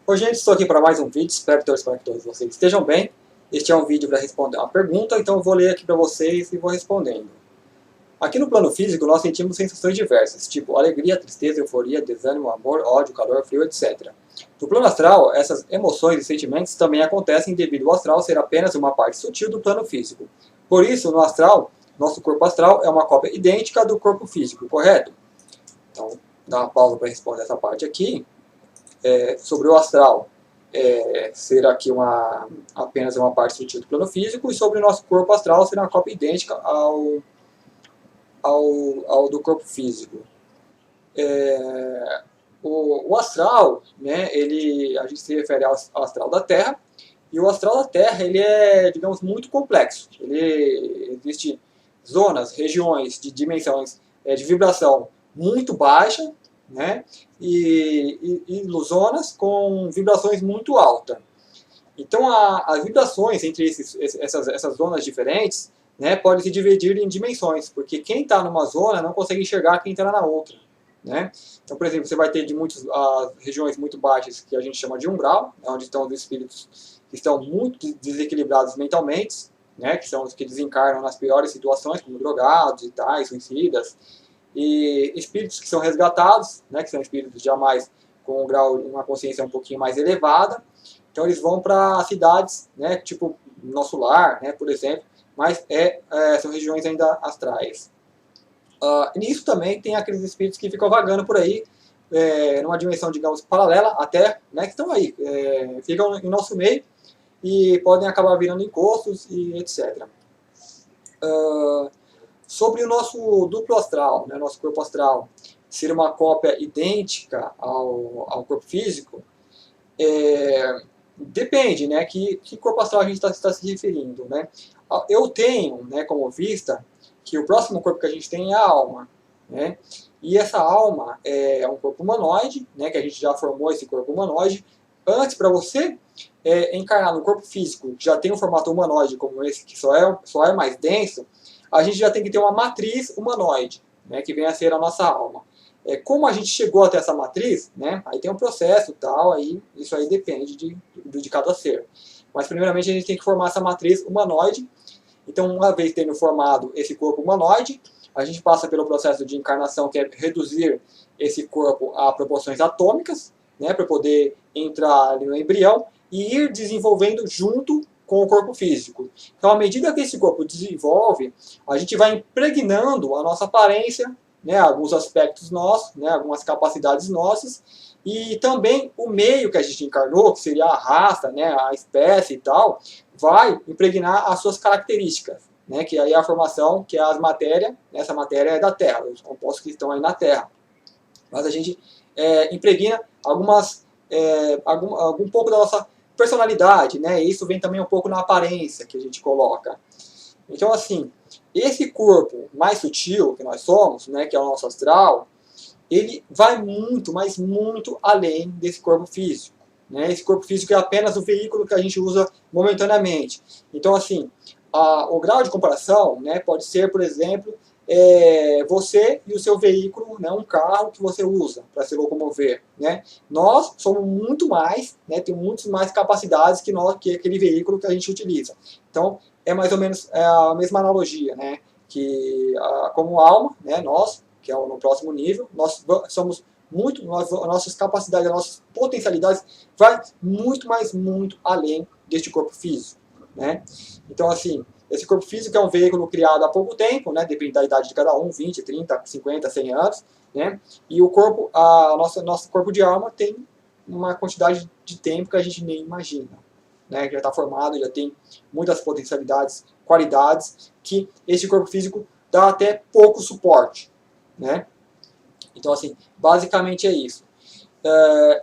Oi gente, estou aqui para mais um vídeo, espero que todos vocês estejam bem. Este é um vídeo para responder uma pergunta, então eu vou ler aqui para vocês e vou respondendo. Aqui no plano físico nós sentimos sensações diversas, tipo alegria, tristeza, euforia, desânimo, amor, ódio, calor, frio, etc. No plano astral, essas emoções e sentimentos também acontecem devido ao astral ser apenas uma parte sutil do plano físico. Por isso, no astral, nosso corpo astral é uma cópia idêntica do corpo físico, correto? Então, dá uma pausa para responder essa parte aqui. Sobre o astral ser aqui apenas uma parte sutil do plano físico, e sobre o nosso corpo astral ser uma cópia idêntica ao do corpo físico. O astral, né, a gente se refere ao astral da Terra, e o astral da Terra ele é, digamos, muito complexo. Existem zonas, regiões de dimensões de vibração muito baixa, né, e zonas com vibrações muito altas. Então, as vibrações entre essas zonas diferentes, né, podem se dividir em dimensões, porque quem está numa zona não consegue enxergar quem está na outra. Né? Então, por exemplo, você vai ter regiões muito baixas, que a gente chama de umbral, onde estão os espíritos que estão muito desequilibrados mentalmente, né, que são os que desencarnam nas piores situações, como drogados e tais, suicidas, e espíritos que são resgatados, né, que são espíritos jamais com um grau, uma consciência um pouquinho mais elevada. Então eles vão para cidades, né, tipo Nosso Lar, né, por exemplo, mas são regiões ainda astrais. Nisso também tem aqueles espíritos que ficam vagando por aí, numa dimensão, digamos, paralela à Terra, né, que estão aí, ficam em nosso meio e podem acabar virando encostos e etc. Sobre o nosso duplo astral, né, nosso corpo astral, ser uma cópia idêntica ao corpo físico, depende, né, que corpo astral a gente está se referindo. Né? Eu tenho, né, como vista que o próximo corpo que a gente tem é a alma. Né? E essa alma é um corpo humanoide, né, que a gente já formou esse corpo humanoide. Antes, para você encarnar no corpo físico, que já tem um formato humanoide como esse, que só é mais denso, a gente já tem que ter uma matriz humanoide, né, que vem a ser a nossa alma. Como a gente chegou até essa matriz, né, aí tem um processo tal, aí, isso aí depende de cada ser. Mas primeiramente a gente tem que formar essa matriz humanoide. Então, uma vez tendo formado esse corpo humanoide, a gente passa pelo processo de encarnação, que é reduzir esse corpo a proporções atômicas, né, para poder entrar ali no embrião e ir desenvolvendo junto com o corpo físico. Então, à medida que esse corpo desenvolve, a gente vai impregnando a nossa aparência, né, alguns aspectos nossos, né, algumas capacidades nossas, e também o meio que a gente encarnou, que seria a raça, né, a espécie e tal, vai impregnar as suas características, né, que aí é a formação, que é as matérias, essa matéria é da Terra, os compostos que estão aí na Terra. Mas a gente impregna algum pouco da nossa personalidade, né, e isso vem também um pouco na aparência que a gente coloca. Então, assim, esse corpo mais sutil que nós somos, né, que é o nosso astral, ele vai muito, mas muito além desse corpo físico. Né? Esse corpo físico é apenas o veículo que a gente usa momentaneamente. Então, assim, o grau de comparação, né, pode ser, por exemplo, você e o seu veículo, né, um carro que você usa para se locomover. Né? Nós somos muito mais, né, temos muitas mais capacidades que aquele veículo que a gente utiliza. Então, é mais ou menos a mesma analogia, né, que como alma, né, nós, que é no próximo nível, nós somos nossas capacidades, nossas potencialidades vai muito, mas muito além deste corpo físico. Né? Então, assim, esse corpo físico é um veículo criado há pouco tempo, né, depende da idade de cada um, 20, 30, 50, 100 anos, né? E o corpo, nosso corpo de alma tem uma quantidade de tempo que a gente nem imagina. Né, que já está formado, já tem muitas potencialidades, qualidades, que esse corpo físico dá até pouco suporte. Né? Então, assim, basicamente é isso.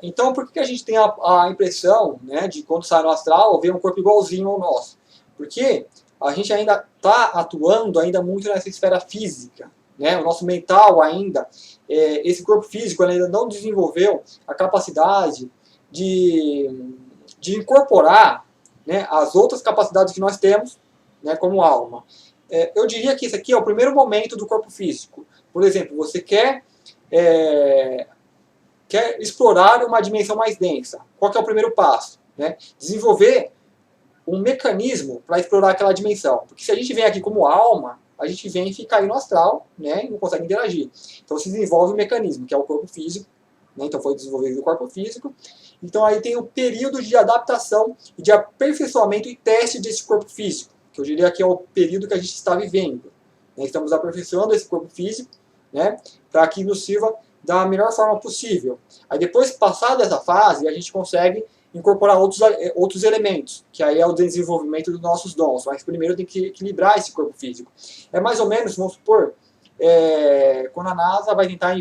Então, por que a gente tem a impressão, né, de quando sai no astral, ver um corpo igualzinho ao nosso? Porque a gente ainda está atuando ainda muito nessa esfera física. Né? O nosso mental ainda, esse corpo físico ainda não desenvolveu a capacidade de incorporar, né, as outras capacidades que nós temos, né, como alma. Eu diria que esse aqui é o primeiro momento do corpo físico. Por exemplo, você quer quer explorar uma dimensão mais densa. Qual que é o primeiro passo? Né? Desenvolver um mecanismo para explorar aquela dimensão. Porque se a gente vem aqui como alma, a gente vem e fica aí no astral, né, e não consegue interagir. Então se desenvolve um mecanismo, que é o corpo físico, né, então foi desenvolvido o corpo físico. Então aí tem o período de adaptação e de aperfeiçoamento e teste desse corpo físico, que eu diria que é o período que a gente está vivendo. Né, estamos aperfeiçoando esse corpo físico, né, para que nos sirva da melhor forma possível. Aí depois, passada essa fase, a gente consegue incorporar outros elementos, que aí é o desenvolvimento dos nossos dons. Mas primeiro tem que equilibrar esse corpo físico. É mais ou menos, vamos supor, quando a NASA vai tentar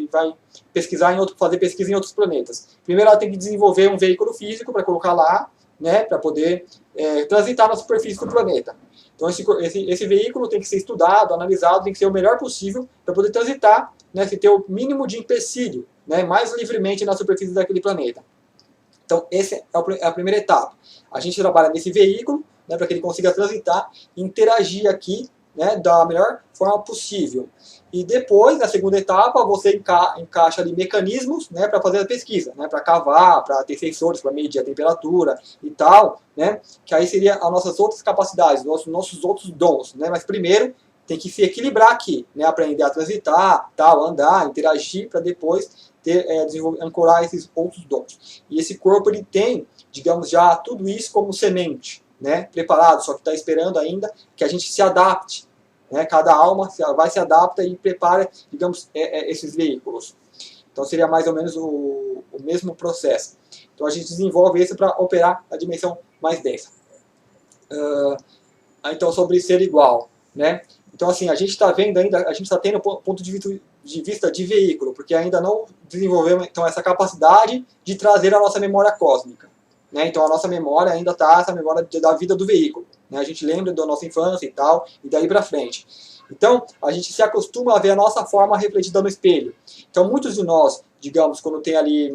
vai pesquisar fazer pesquisa em outros planetas. Primeiro ela tem que desenvolver um veículo físico para colocar lá, né, para poder transitar na superfície do planeta. Então esse veículo tem que ser estudado, analisado, tem que ser o melhor possível para poder transitar, né, se ter o mínimo de empecilho, né, mais livremente na superfície daquele planeta. Então, essa é a primeira etapa. A gente trabalha nesse veículo, né, para que ele consiga transitar e interagir aqui, né, da melhor forma possível. E depois, na segunda etapa, você encaixa ali mecanismos, né, para fazer a pesquisa, né, para cavar, para ter sensores, para medir a temperatura e tal, né, que aí seria as nossas outras capacidades, nossos outros dons. Né, mas primeiro tem que se equilibrar aqui, né, aprender a transitar, tal, andar, interagir, para depois ancorar esses outros dons. E esse corpo ele tem, digamos, já tudo isso como semente, né, preparado, só que está esperando ainda que a gente se adapte. Né, cada alma vai se adapta e prepara, digamos, esses veículos. Então seria mais ou menos o mesmo processo. Então a gente desenvolve isso para operar a dimensão mais densa. Então sobre ser igual, né? Então assim, a gente está vendo ainda, a gente está tendo ponto de vista de veículo, porque ainda não desenvolvemos então essa capacidade de trazer a nossa memória cósmica. Né? Então a nossa memória ainda está essa memória da vida do veículo. Né? A gente lembra da nossa infância e tal, e daí para frente. Então a gente se acostuma a ver a nossa forma refletida no espelho. Então muitos de nós, digamos, quando tem ali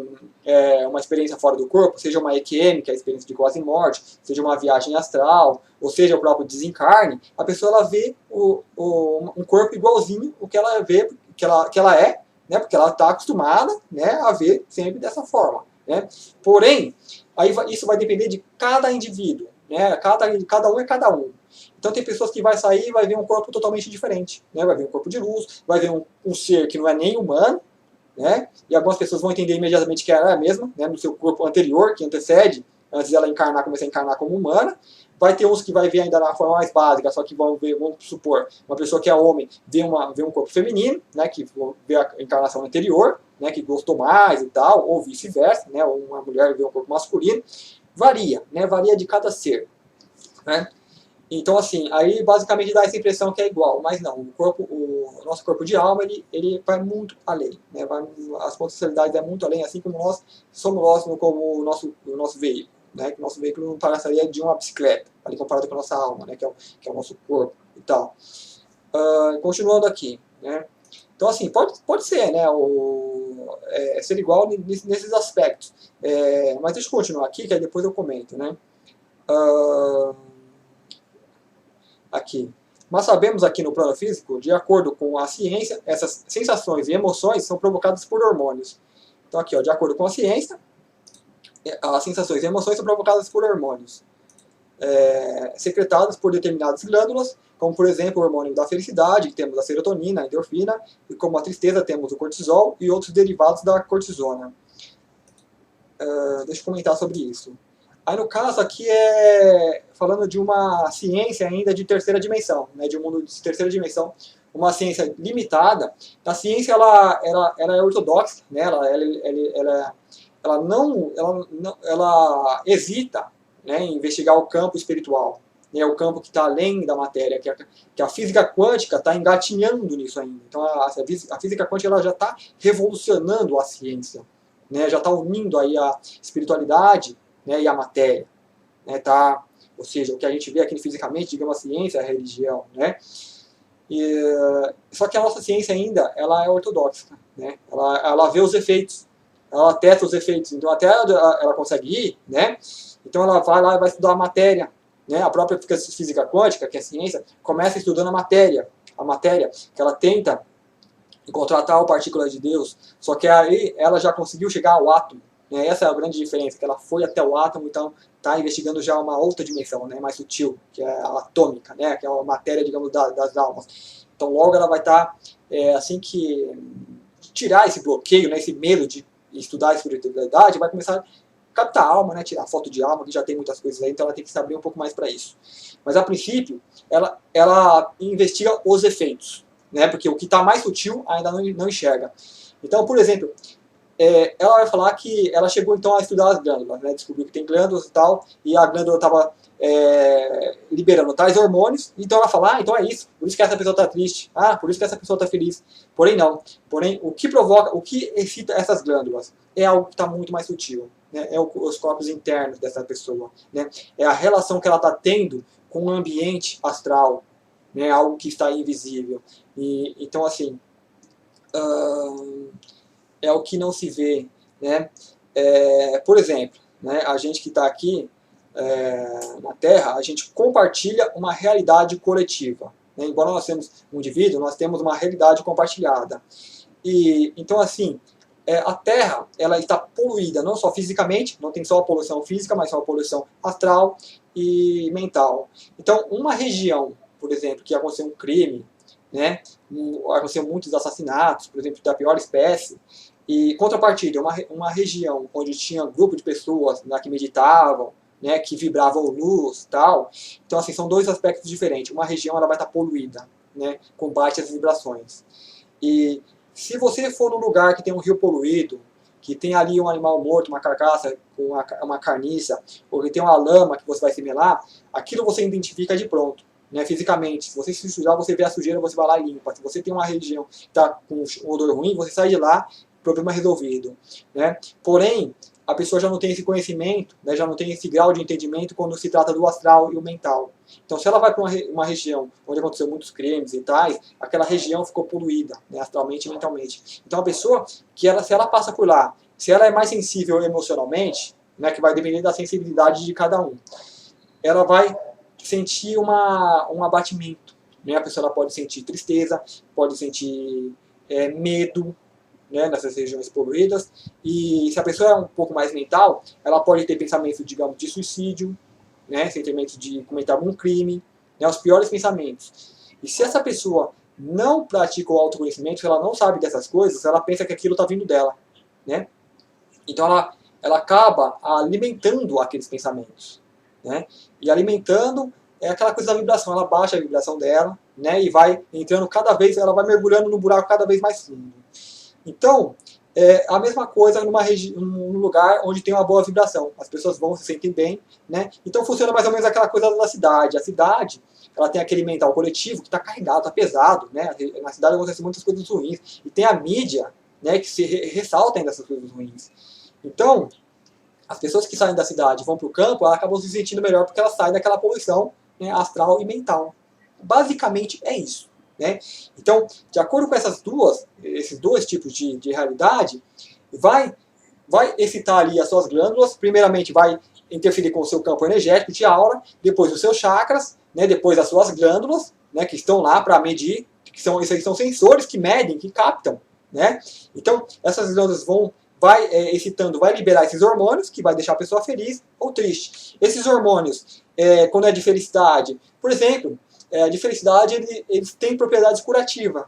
uma experiência fora do corpo, seja uma EQM, que é a experiência de quase morte, seja uma viagem astral, ou seja o próprio desencarne, a pessoa ela vê um corpo igualzinho o que ela vê, que ela é, né? Porque ela está acostumada, né, a ver sempre dessa forma. Né? Porém, aí isso vai depender de cada indivíduo. Né? Cada um é cada um. Então tem pessoas que vai sair e vai ver um corpo totalmente diferente. Né? Vai ver um corpo de luz, vai ver um ser que não é nem humano, né? E algumas pessoas vão entender imediatamente que ela é a mesma, né? No seu corpo anterior, que antecede, antes dela começar a encarnar como humana. Vai ter uns que vai ver ainda na forma mais básica, só que vão ver, vamos supor, uma pessoa que é homem vê um corpo feminino, né? Que vê a encarnação anterior, né? Que gostou mais e tal, ou vice-versa, né? Ou uma mulher vê um corpo masculino. Varia, né? Varia de cada ser. Né? Então, assim, aí basicamente dá essa impressão que é igual, mas não, o nosso corpo de alma, ele vai muito além, né? As potencialidades é muito além, assim como nós somos como o nosso veículo, né? Que o nosso veículo não passaria de uma bicicleta, ali comparado com a nossa alma, né? Que é o nosso corpo e tal. Continuando aqui, né? Então, assim, pode ser, né? Ser igual nesses aspectos, mas deixa eu continuar aqui, que aí depois eu comento, né? Aqui. Mas sabemos aqui no plano físico, de acordo com a ciência, essas sensações e emoções são provocadas por hormônios. Então aqui, ó, de acordo com a ciência, as sensações e emoções são provocadas por hormônios, secretados por determinadas glândulas, como por exemplo o hormônio da felicidade, que temos a serotonina, a endorfina, e como a tristeza temos o cortisol e outros derivados da cortisona. Deixa eu comentar sobre isso. Aí no caso aqui falando de uma ciência ainda de terceira dimensão, né, de um mundo de terceira dimensão, uma ciência limitada. A ciência ela é ortodoxa, né, ela hesita, né, em investigar o campo espiritual, né, o campo que está além da matéria, que a física quântica está engatinhando nisso ainda. Então a física quântica ela já está revolucionando a ciência, né, já está unindo aí a espiritualidade, né, e a matéria, né, tá? Ou seja, o que a gente vê aqui fisicamente, digamos a ciência, a religião, né? Só que a nossa ciência ainda, ela é ortodoxa, né? Ela vê os efeitos, ela testa os efeitos, então até ela consegue ir, né? Então ela vai lá e vai estudar a matéria, né? A própria física quântica, que é a ciência, começa estudando a matéria que ela tenta encontrar tal partícula de Deus, só que aí ela já conseguiu chegar ao átomo, né? Essa é a grande diferença, que ela foi até o átomo, então está investigando já uma outra dimensão, né? Mais sutil, que é a atômica, né? Que é a matéria, digamos, das almas. Então logo ela vai estar, assim que tirar esse bloqueio, né? Esse medo de estudar a espiritualidade, vai começar a captar a alma, né? Tirar foto de alma, que já tem muitas coisas aí, então ela tem que se abrir um pouco mais para isso. Mas a princípio, ela investiga os efeitos, né? Porque o que está mais sutil ainda não enxerga. Então, por exemplo, ela vai falar que ela chegou então a estudar as glândulas, né? Descobriu que tem glândulas e tal, e a glândula estava liberando tais hormônios, então ela fala, então é isso, por isso que essa pessoa está triste, por isso que essa pessoa está feliz. Porém não, porém o que provoca, o que excita essas glândulas é algo que está muito mais sutil, né? Os corpos internos dessa pessoa, né? É a relação que ela está tendo com o ambiente astral, né? Algo que está invisível. E então assim, é o que não se vê, né? Por exemplo, né, a gente que está aqui na Terra, a gente compartilha uma realidade coletiva, né? Embora nós temos um indivíduo, nós temos uma realidade compartilhada. E então assim, a Terra ela está poluída não só fisicamente, não tem só a poluição física, mas só a poluição astral e mental. Então uma região, por exemplo, que aconteceu um crime, né? Aconteceu muitos assassinatos, por exemplo, da pior espécie. E contrapartida, uma região onde tinha um grupo de pessoas, né, que meditavam, né, que vibravam luz, tal. Então assim, são dois aspectos diferentes. Uma região ela vai estar poluída, né, com baixas vibrações. E se você for num lugar que tem um rio poluído, que tem ali um animal morto, uma carcaça com uma carniça, ou que tem uma lama que você vai semelar, aquilo você identifica de pronto, né, fisicamente. Se você se sujar, você vê a sujeira, você vai lá e limpa. Se você tem uma região que está com um odor ruim, você sai de lá, problema resolvido, né? Porém, a pessoa já não tem esse conhecimento, né, já não tem esse grau de entendimento quando se trata do astral e o mental. Então, se ela vai para uma região onde aconteceu muitos crimes e tais, aquela região ficou poluída, né, astralmente e mentalmente. Então, a pessoa, se ela passa por lá, se ela é mais sensível emocionalmente, né, que vai depender da sensibilidade de cada um, ela vai sentir um abatimento. Né? A pessoa ela pode sentir tristeza, pode sentir medo, né, nessas regiões poluídas, e se a pessoa é um pouco mais mental, ela pode ter pensamentos, digamos, de suicídio, né, sentimentos de cometer algum crime, né, os piores pensamentos. E se essa pessoa não pratica o autoconhecimento, se ela não sabe dessas coisas, ela pensa que aquilo está vindo dela, né? Então ela acaba alimentando aqueles pensamentos, né? E alimentando é aquela coisa da vibração, ela baixa a vibração dela, né, e vai entrando cada vez, ela vai mergulhando no buraco cada vez mais fundo. Então, a mesma coisa num lugar onde tem uma boa vibração. As pessoas vão, se sentem bem, né? Então funciona mais ou menos aquela coisa da cidade. A cidade, ela tem aquele mental coletivo que está carregado, está pesado, né? Na cidade acontecem muitas coisas ruins. E tem a mídia, né, que se ressalta ainda essas coisas ruins. Então, as pessoas que saem da cidade e vão para o campo, elas acabam se sentindo melhor porque elas saem daquela poluição, né, astral e mental. Basicamente é isso. Né? Então, de acordo com esses dois tipos de realidade, vai excitar ali as suas glândulas, primeiramente vai interferir com o seu campo energético de aura, depois os seus chakras, né, depois as suas glândulas, né, que estão lá para medir, esses são sensores que medem, que captam. Né? Então, essas glândulas vai excitando, vai liberar esses hormônios, que vai deixar a pessoa feliz ou triste. Esses hormônios, quando é de felicidade, por exemplo, de felicidade, eles têm propriedades curativas,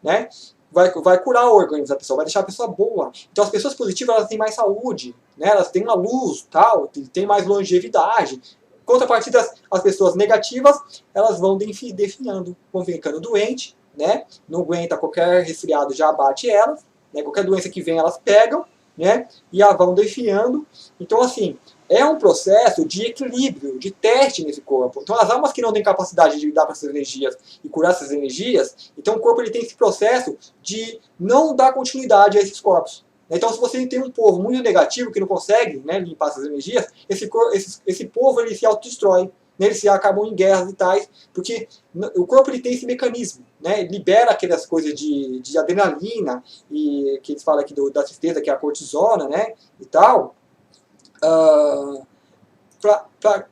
né? Vai curar o organismo da pessoa, vai deixar a pessoa boa. Então as pessoas positivas elas têm mais saúde, né? Elas têm uma luz, tal, têm mais longevidade. Contrapartida, as pessoas negativas, elas vão definhando, vão ficando doentes, né? Não aguenta qualquer resfriado, já abate elas, né? Qualquer doença que vem elas pegam, né? E a vão definhando. Então assim, é um processo de equilíbrio, de teste nesse corpo. Então as almas que não têm capacidade de lidar com essas energias e curar essas energias, então o corpo ele tem esse processo de não dar continuidade a esses corpos. Então se você tem um povo muito negativo que não consegue, né, limpar essas energias, esse povo ele se autodestrói, né, eles se acabam em guerras e tais, porque o corpo ele tem esse mecanismo, né, libera aquelas coisas de adrenalina, e que eles falam aqui da tristeza, que é a cortisona, né, e tal,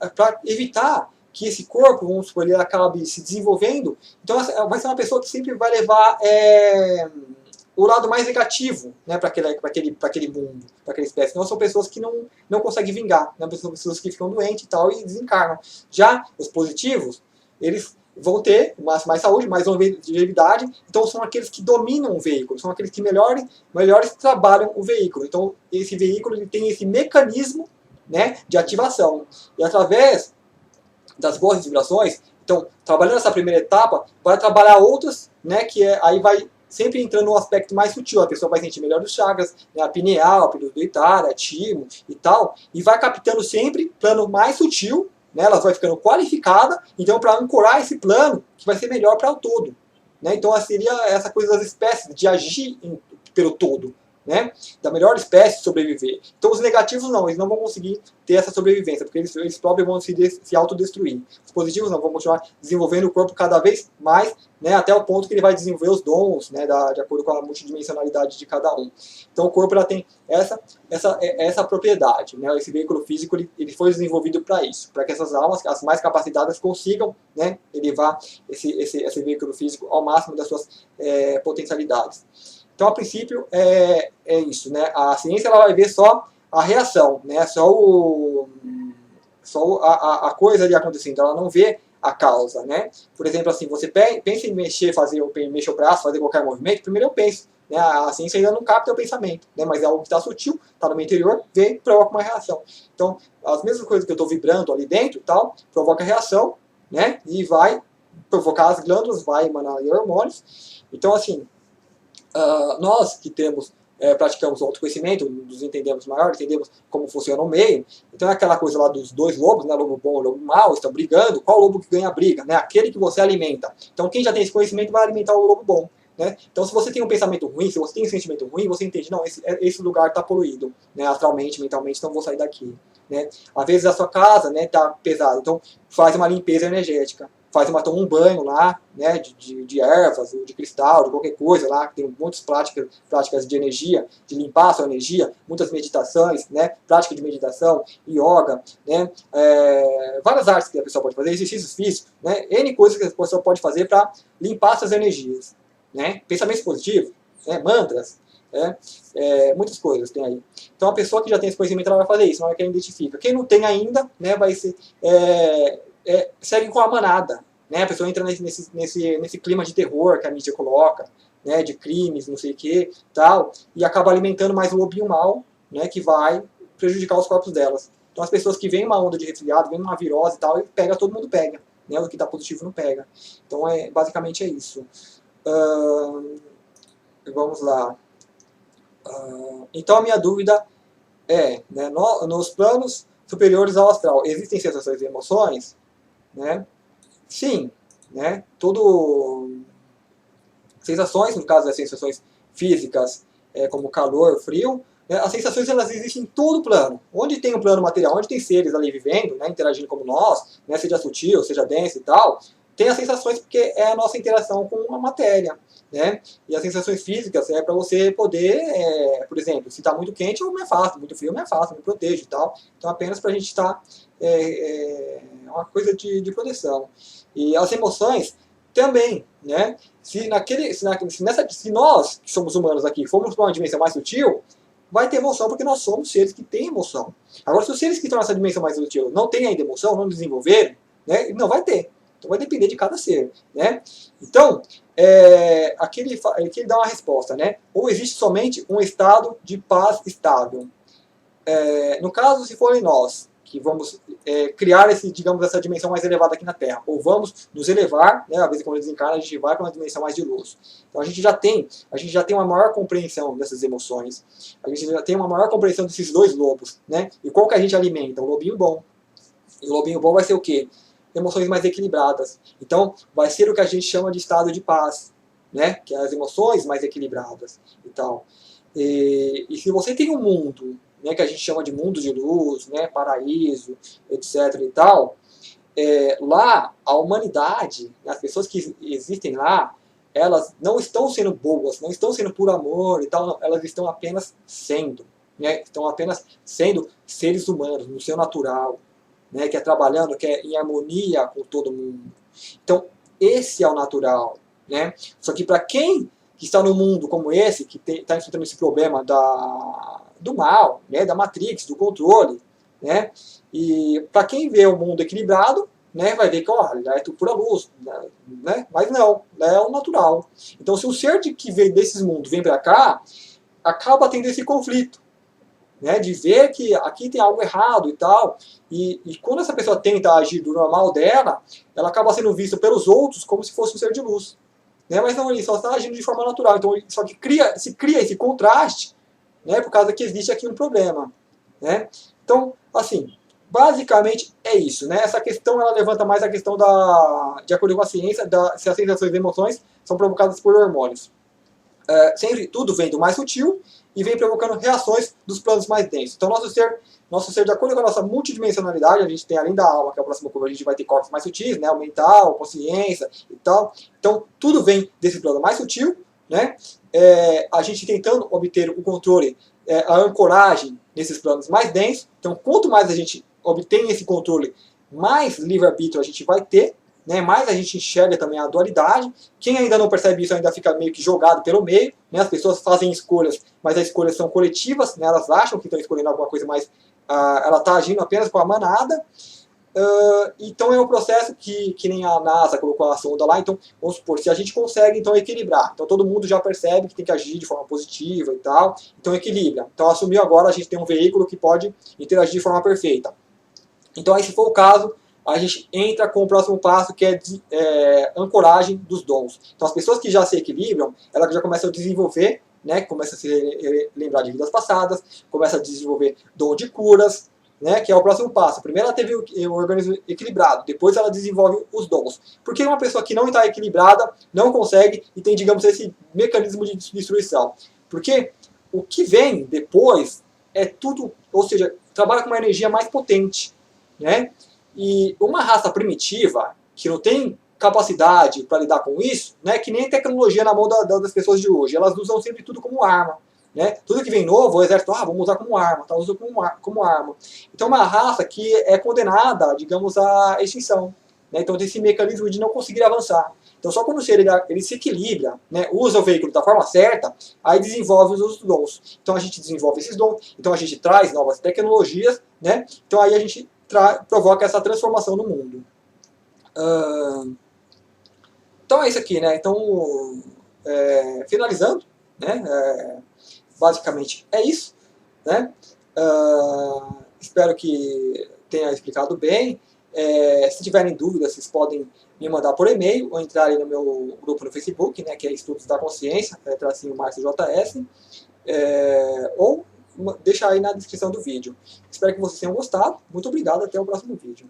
para evitar que esse corpo, vamos supor, ele acabe se desenvolvendo. Então vai ser uma pessoa que sempre vai levar o lado mais negativo, né, para aquele mundo, para aquela espécie. Não são pessoas que não conseguem vingar, né, são pessoas que ficam doentes e tal e desencarnam. Já os positivos, eles vão ter mais saúde, mais longevidade, então são aqueles que dominam o veículo, são aqueles que melhores trabalham o veículo. Então esse veículo ele tem esse mecanismo, né, de ativação. E através das boas vibrações, então trabalhando essa primeira etapa, vai trabalhar outras, né, aí vai sempre entrando no aspecto mais sutil, a pessoa vai sentir melhor os chakras, né, a pineal, a pituitária, a timo e tal, e vai captando sempre plano mais sutil, né, ela vai ficando qualificada, então para ancorar esse plano, que vai ser melhor para o todo. Né? Então seria essa coisa das espécies, de agir pelo todo. Né, da melhor espécie sobreviver. Então os negativos não, eles não vão conseguir ter essa sobrevivência, porque eles próprios vão se autodestruir. Os positivos não, vão continuar desenvolvendo o corpo cada vez mais, né, até o ponto que ele vai desenvolver os dons, né, de acordo com a multidimensionalidade de cada um. Então o corpo ela tem essa propriedade. Né, esse veículo físico ele foi desenvolvido para isso, para que essas almas, as mais capacitadas, consigam, né, elevar esse veículo físico ao máximo das suas potencialidades. Então, a princípio, é isso, né? A ciência ela vai ver só a reação, né? Só a coisa ali acontecendo, ela não vê a causa, né? Por exemplo, assim, você pensa em mexer o braço, fazer qualquer movimento, primeiro eu penso, né? A ciência ainda não capta o pensamento, né? Mas é algo que está sutil, está no meu interior, vem e provoca uma reação. Então, as mesmas coisas que eu estou vibrando ali dentro, tal, provoca reação, né? E vai provocar as glândulas, vai emanar hormônios. Então, assim, nós que praticamos o autoconhecimento, nos entendemos maior, entendemos como funciona o meio, então é aquela coisa lá dos dois lobos, né, lobo bom e lobo mau, estão brigando, qual lobo que ganha a briga? Né? Aquele que você alimenta. Então quem já tem esse conhecimento vai alimentar o lobo bom. Né? Então se você tem um pensamento ruim, se você tem um sentimento ruim, você entende, não, esse lugar está poluído, né, astralmente, mentalmente, então vou sair daqui. Né? Às vezes a sua casa está pesada, então faz uma limpeza energética. Toma um banho lá, né, de ervas, de cristal, de qualquer coisa lá, que tem muitas práticas de energia, de limpar a sua energia, muitas meditações, né, prática de meditação, yoga, né, várias artes que a pessoa pode fazer, exercícios físicos, né, N coisas que a pessoa pode fazer para limpar suas energias. Né, pensamentos positivos, né, mantras, né, muitas coisas tem aí. Então a pessoa que já tem esse conhecimento, ela vai fazer isso, na hora que ela identifica. Quem não tem ainda, né, vai ser... segue com a manada, né? A pessoa entra nesse clima de terror que a mídia coloca, né? De crimes, não sei o que, tal, e acaba alimentando mais o lobinho mal, né? Que vai prejudicar os corpos delas. Então as pessoas que vêm uma onda de resfriado, vêm uma virose e tal, e todo mundo pega, né? O que está positivo não pega. Então basicamente é isso. Vamos lá. Então a minha dúvida né? Nos planos superiores ao astral, existem sensações e emoções? Né? Sim, né? Sensações, no caso das sensações físicas, como calor, frio, né? As sensações elas existem em todo o plano. Onde tem um plano material, onde tem seres ali vivendo, né? Interagindo como nós, né? Seja sutil, seja denso e tal, tem as sensações porque é a nossa interação com a matéria. Né? E as sensações físicas é para você poder, por exemplo, se está muito quente, eu me afasto, muito frio, eu me afasto, me protejo e tal. Então, apenas para a gente estar uma coisa de proteção. E as emoções também, né? Se nós, que somos humanos aqui, formos para uma dimensão mais sutil, vai ter emoção porque nós somos seres que têm emoção. Agora, se os seres que estão nessa dimensão mais sutil não têm ainda emoção, não desenvolveram, né? Não vai ter. Então vai depender de cada ser, né? Então, aqui ele dá uma resposta, né? Ou existe somente um estado de paz estável. No caso, se forem nós que vamos criar essa dimensão mais elevada aqui na Terra, ou vamos nos elevar, né? Às vezes quando desencarna a gente vai para uma dimensão mais de luz. Então a gente já tem uma maior compreensão dessas emoções, a gente já tem uma maior compreensão desses dois lobos, né? E qual que a gente alimenta? O lobinho bom. E o lobinho bom vai ser o quê? Emoções mais equilibradas. Então, vai ser o que a gente chama de estado de paz, né? Que é as emoções mais equilibradas e tal. E se você tem um mundo, né, que a gente chama de mundo de luz, né, paraíso, etc. e tal, lá a humanidade, as pessoas que existem lá, elas não estão sendo boas, não estão sendo por amor e tal, não, elas estão apenas sendo, né? Estão apenas sendo seres humanos, no seu natural. Né, que é trabalhando, que é em harmonia com todo mundo. Então, esse é o natural. Né? Só que para quem que está num mundo como esse, que está enfrentando esse problema do mal, né, da Matrix, do controle, né? E para quem vê o mundo equilibrado, né, vai ver que olha, é tudo pura luz, né? Mas não, é o natural. Então, se o ser que vem desses mundos vem para cá, acaba tendo esse conflito, né, de ver que aqui tem algo errado e tal, e quando essa pessoa tenta agir do normal dela, ela acaba sendo vista pelos outros como se fosse um ser de luz, né, mas não, ele só está agindo de forma natural, então só que se cria esse contraste, né, por causa que existe aqui um problema, né. Então, assim, basicamente é isso, né, essa questão ela levanta mais a questão de acordo com a ciência, se as sensações e emoções são provocadas por hormônios. Sempre tudo vem do mais sutil e vem provocando reações dos planos mais densos. Então, nosso ser, de acordo com a nossa multidimensionalidade, a gente tem além da alma, que é o próximo curso, a gente vai ter corpos mais sutis, né, o mental, consciência e tal. Então, tudo vem desse plano mais sutil, né, a gente tentando obter o controle, a ancoragem nesses planos mais densos. Então, quanto mais a gente obtém esse controle, mais livre-arbítrio a gente vai ter, né, mais a gente enxerga também a dualidade. Quem ainda não percebe isso ainda fica meio que jogado pelo meio, né, as pessoas fazem escolhas, mas as escolhas são coletivas, né, elas acham que estão escolhendo alguma coisa, mas ela está agindo apenas com a manada. Então é um processo que nem a NASA colocou a sonda lá. Então, vamos supor, se a gente consegue então equilibrar, então todo mundo já percebe que tem que agir de forma positiva e tal, então equilibra. Então assumiu agora, a gente tem um veículo que pode interagir de forma perfeita. Então aí, se for o caso, a gente entra com o próximo passo, que é ancoragem dos dons. Então as pessoas que já se equilibram, elas já começam a desenvolver, né, começam a se lembrar de vidas passadas, começam a desenvolver dom de curas, né, que é o próximo passo. Primeiro ela teve o organismo equilibrado, depois ela desenvolve os dons. Porque uma pessoa que não está equilibrada não consegue e tem, digamos, esse mecanismo de destruição. Porque o que vem depois é tudo, ou seja, trabalha com uma energia mais potente, né? E uma raça primitiva, que não tem capacidade para lidar com isso, né, que nem tecnologia na mão das pessoas de hoje, elas usam sempre tudo como arma. Né? Tudo que vem novo, o exército, vamos usar como arma, tá usando como arma. Então é uma raça que é condenada, digamos, à extinção. Né? Então tem esse mecanismo de não conseguir avançar. Então só quando o ser ele se equilibra, né, usa o veículo da forma certa, aí desenvolve os outros dons. Então a gente desenvolve esses dons, então a gente traz novas tecnologias, né? Então aí a gente provoca essa transformação no mundo. Então é isso aqui, né? Então, finalizando, né? Basicamente é isso, né? Espero que tenha explicado bem. Se tiverem dúvidas, vocês podem me mandar por e-mail ou entrarem no meu grupo no Facebook, né, que é Estudos da Consciência, tracinho Márcio JS, ou deixar aí na descrição do vídeo. Espero que vocês tenham gostado. Muito obrigado, até o próximo vídeo.